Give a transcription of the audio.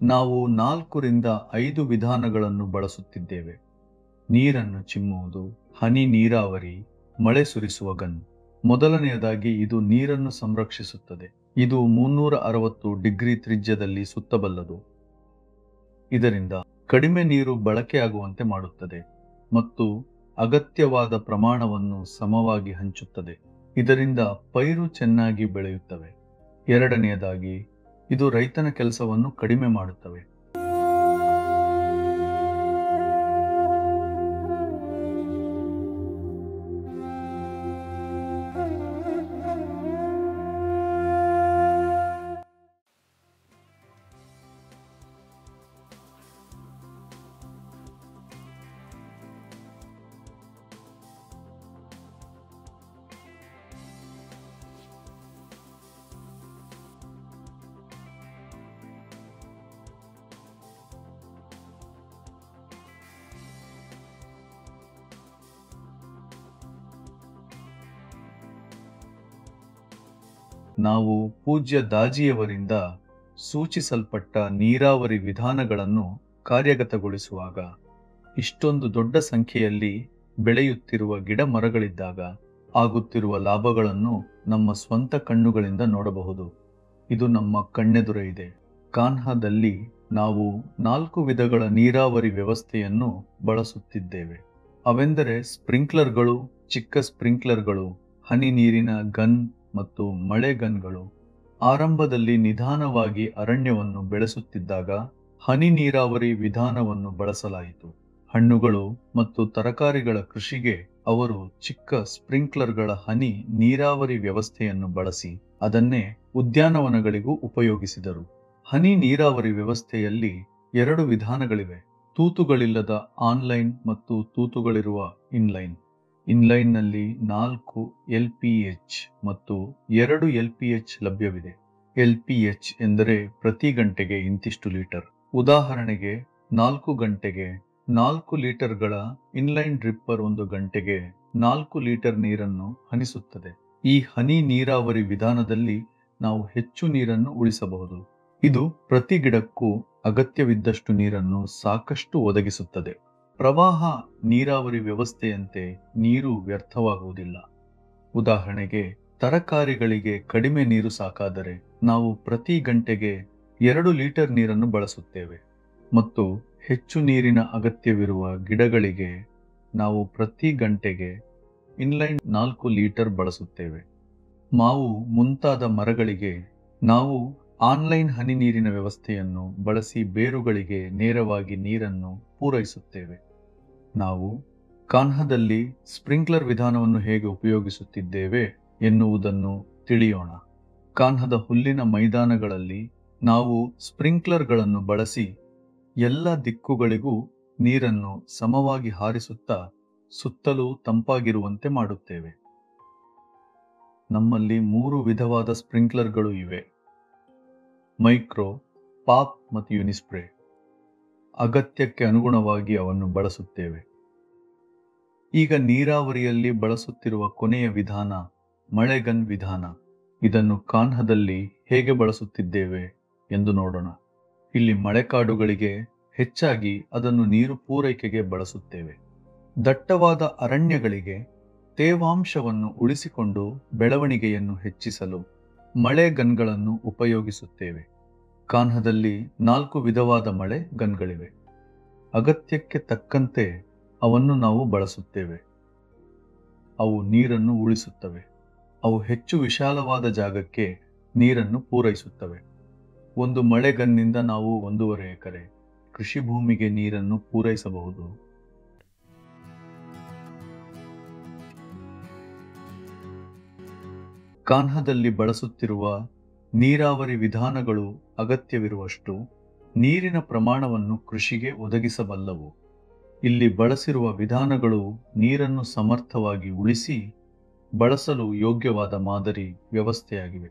ನಾವು 4ರಿಂದ 5 ವಿಧಾನಗಳನ್ನು ಬಳಸುತ್ತಿದ್ದೇವೆ. ನೀರನ್ನು ಚಿಮ್ಮುವುದು, ಹನಿ ನೀರಾವರಿ, ಮಳೆ ಸುರಿಸುವ ಗನ್. ಮೊದಲನೆಯದಾಗಿ ಇದು ನೀರನ್ನು ಸಂರಕ್ಷಿಸುತ್ತದೆ. ಇದು 360 ಡಿಗ್ರಿ ತ್ರಿಜ್ಯದಲ್ಲಿ ಸುತ್ತಬಲ್ಲದು. ಇದರಿಂದ ಕಡಿಮೆ ನೀರು ಬಳಕೆಯಾಗುವಂತೆ ಮಾಡುತ್ತದೆ ಮತ್ತು ಅಗತ್ಯವಾದ ಪ್ರಮಾಣವನ್ನು ಸಮವಾಗಿ ಹಂಚುತ್ತದೆ. ಇದರಿಂದ ಪೈರು ಚೆನ್ನಾಗಿ ಬೆಳೆಯುತ್ತವೆ. ಎರಡನೆಯದಾಗಿ ಇದು ರೈತನ ಕೆಲಸವನ್ನು ಕಡಿಮೆ ಮಾಡುತ್ತವೆ. ನಾವು ಪೂಜ್ಯ ದಾಜಿಯವರಿಂದ ಸೂಚಿಸಲ್ಪಟ್ಟ ನೀರಾವರಿ ವಿಧಾನಗಳನ್ನು ಕಾರ್ಯಗತಗೊಳಿಸುವಾಗ ಇಷ್ಟೊಂದು ದೊಡ್ಡ ಸಂಖ್ಯೆಯಲ್ಲಿ ಬೆಳೆಯುತ್ತಿರುವ ಗಿಡ ಮರಗಳಿದ್ದಾಗ ಆಗುತ್ತಿರುವ ಲಾಭಗಳನ್ನು ನಮ್ಮ ಸ್ವಂತ ಕಣ್ಣುಗಳಿಂದ ನೋಡಬಹುದು. ಇದು ನಮ್ಮ ಕಣ್ಣೆದುರೇ ಇದೆ. ಕಾನ್ಹಾದಲ್ಲಿ ನಾವು 4 ವಿಧಗಳ ನೀರಾವರಿ ವ್ಯವಸ್ಥೆಯನ್ನು ಬಳಸುತ್ತಿದ್ದೇವೆ. ಅವೆಂದರೆ ಸ್ಪ್ರಿಂಕ್ಲರ್ಗಳು, ಚಿಕ್ಕ ಸ್ಪ್ರಿಂಕ್ಲರ್ಗಳು, ಹನಿ ನೀರಿನ ಗನ್ ಮತ್ತು ಮಳೆ ಗನ್ಗಳು. ಆರಂಭದಲ್ಲಿ ನಿಧಾನವಾಗಿ ಅರಣ್ಯವನ್ನು ಬೆಳೆಸುತ್ತಿದ್ದಾಗ ಹನಿ ನೀರಾವರಿ ವಿಧಾನವನ್ನು ಬಳಸಲಾಯಿತು. ಹಣ್ಣುಗಳು ಮತ್ತು ತರಕಾರಿಗಳ ಕೃಷಿಗೆ ಅವರು ಚಿಕ್ಕ ಸ್ಪ್ರಿಂಕ್ಲರ್ಗಳ ಹನಿ ನೀರಾವರಿ ವ್ಯವಸ್ಥೆಯನ್ನು ಬಳಸಿ ಅದನ್ನೇ ಉದ್ಯಾನವನಗಳಿಗೂ ಉಪಯೋಗಿಸಿದರು. ಹನಿ ನೀರಾವರಿ ವ್ಯವಸ್ಥೆಯಲ್ಲಿ 2 ವಿಧಾನಗಳಿವೆ: ತೂತುಗಳಿಲ್ಲದ ಆನ್ಲೈನ್ ಮತ್ತು ತೂತುಗಳಿರುವ ಇನ್ಲೈನ್. ಇನ್ಲೈನ್ನಲ್ಲಿ 4 LPH ಮತ್ತು 2 LPH ಲಭ್ಯವಿದೆ. LPH ಎಂದರೆ ಪ್ರತಿ ಗಂಟೆಗೆ ಇಂತಿಷ್ಟು ಲೀಟರ್. ಉದಾಹರಣೆಗೆ 4 ಗಂಟೆಗೆ 4 ಲೀಟರ್ಗಳ ಇನ್ಲೈನ್ ಡ್ರಿಪ್ಪರ್ 1 ಗಂಟೆಗೆ 4 ಲೀಟರ್ ನೀರನ್ನು ಹನಿಸುತ್ತದೆ. ಈ ಹನಿ ನೀರಾವರಿ ವಿಧಾನದಲ್ಲಿ ನಾವು ಹೆಚ್ಚು ನೀರನ್ನು ಉಳಿಸಬಹುದು. ಇದು ಪ್ರತಿ ಗಿಡಕ್ಕೂ ಅಗತ್ಯವಿದ್ದಷ್ಟು ನೀರನ್ನು ಸಾಕಷ್ಟು ಒದಗಿಸುತ್ತದೆ. ಪ್ರವಾಹ ನೀರಾವರಿ ವ್ಯವಸ್ಥೆಯಂತೆ ನೀರು ವ್ಯರ್ಥವಾಗುವುದಿಲ್ಲ. ಉದಾಹರಣೆಗೆ ತರಕಾರಿಗಳಿಗೆ ಕಡಿಮೆ ನೀರು ಸಾಕಾದರೆ ನಾವು ಪ್ರತಿ ಗಂಟೆಗೆ 2 ಲೀಟರ್ ನೀರನ್ನು ಬಳಸುತ್ತೇವೆ ಮತ್ತು ಹೆಚ್ಚು ನೀರಿನ ಅಗತ್ಯವಿರುವ ಗಿಡಗಳಿಗೆ ನಾವು ಪ್ರತಿ ಗಂಟೆಗೆ ಇನ್ಲೈನ್ 4 ಲೀಟರ್ ಬಳಸುತ್ತೇವೆ. ಮಾವು ಮುಂತಾದ ಮರಗಳಿಗೆ ನಾವು ಆನ್ಲೈನ್ ಹನಿ ನೀರಿನ ವ್ಯವಸ್ಥೆಯನ್ನು ಬಳಸಿ ಬೇರುಗಳಿಗೆ ನೇರವಾಗಿ ನೀರನ್ನು ಪೂರೈಸುತ್ತೇವೆ. ನಾವು ಕಾನ್ಹಾದಲ್ಲಿ ಸ್ಪ್ರಿಂಕ್ಲರ್ ವಿಧಾನವನ್ನು ಹೇಗೆ ಉಪಯೋಗಿಸುತ್ತಿದ್ದೇವೆ ಎನ್ನುವುದನ್ನು ತಿಳಿಯೋಣ. ಕಾನ್ಹಾದ ಹುಲ್ಲಿನ ಮೈದಾನಗಳಲ್ಲಿ ನಾವು ಸ್ಪ್ರಿಂಕ್ಲರ್ಗಳನ್ನು ಬಳಸಿ ಎಲ್ಲ ದಿಕ್ಕುಗಳಿಗೂ ನೀರನ್ನು ಸಮವಾಗಿ ಹಾರಿಸುತ್ತಾ ಸುತ್ತಲೂ ತಂಪಾಗಿರುವಂತೆ ಮಾಡುತ್ತೇವೆ. ನಮ್ಮಲ್ಲಿ 3 ವಿಧವಾದ ಸ್ಪ್ರಿಂಕ್ಲರ್ಗಳು ಇವೆ: ಮೈಕ್ರೋ, ಪಾಪ್ ಮತ್ತು ಯುನಿಸ್ಪ್ರೇ. ಅಗತ್ಯಕ್ಕೆ ಅನುಗುಣವಾಗಿ ಅವನ್ನು ಬಳಸುತ್ತೇವೆ. ಈಗ ನೀರಾವರಿಯಲ್ಲಿ ಬಳಸುತ್ತಿರುವ ಕೊನೆಯ ವಿಧಾನ ಮಳೆಗನ್ ವಿಧಾನ. ಇದನ್ನು ಕಾನ್ಹಾದಲ್ಲಿ ಹೇಗೆ ಬಳಸುತ್ತಿದ್ದೇವೆ ಎಂದು ನೋಡೋಣ. ಇಲ್ಲಿ ಮಳೆಕಾಡುಗಳಿಗೆ ಹೆಚ್ಚಾಗಿ ಅದನ್ನು ನೀರು ಪೂರೈಕೆಗೆ ಬಳಸುತ್ತೇವೆ. ದಟ್ಟವಾದ ಅರಣ್ಯಗಳಿಗೆ ತೇವಾಂಶವನ್ನು ಉಳಿಸಿಕೊಂಡು ಬೆಳವಣಿಗೆಯನ್ನು ಹೆಚ್ಚಿಸಲು ಮಳೆ ಗನ್ಗಳನ್ನು ಉಪಯೋಗಿಸುತ್ತೇವೆ. ಕಾನ್ಹಾದಲ್ಲಿ 4 ವಿಧವಾದ ಮಳೆ ಗನ್ಗಳಿವೆ. ಅಗತ್ಯಕ್ಕೆ ತಕ್ಕಂತೆ ಅವನ್ನು ನಾವು ಬಳಸುತ್ತೇವೆ. ಅವು ನೀರನ್ನು ಉಳಿಸುತ್ತವೆ. ಅವು ಹೆಚ್ಚು ವಿಶಾಲವಾದ ಜಾಗಕ್ಕೆ ನೀರನ್ನು ಪೂರೈಸುತ್ತವೆ. ಒಂದು ಮಳೆಗನ್ನಿಂದ ನಾವು 1.5 ಎಕರೆ ಕೃಷಿ ಭೂಮಿಗೆ ನೀರನ್ನು ಪೂರೈಸಬಹುದು. ಕಾನ್ಹಾದಲ್ಲಿ ಬಳಸುತ್ತಿರುವ ನೀರಾವರಿ ವಿಧಾನಗಳು ಅಗತ್ಯವಿರುವಷ್ಟು ನೀರಿನ ಪ್ರಮಾಣವನ್ನು ಕೃಷಿಗೆ ಒದಗಿಸಬಲ್ಲವು. ಇಲ್ಲಿ ಬಳಸಿರುವ ವಿಧಾನಗಳು ನೀರನ್ನು ಸಮರ್ಥವಾಗಿ ಉಳಿಸಿ ಬಳಸಲು ಯೋಗ್ಯವಾದ ಮಾದರಿ ವ್ಯವಸ್ಥೆಯಾಗಿವೆ.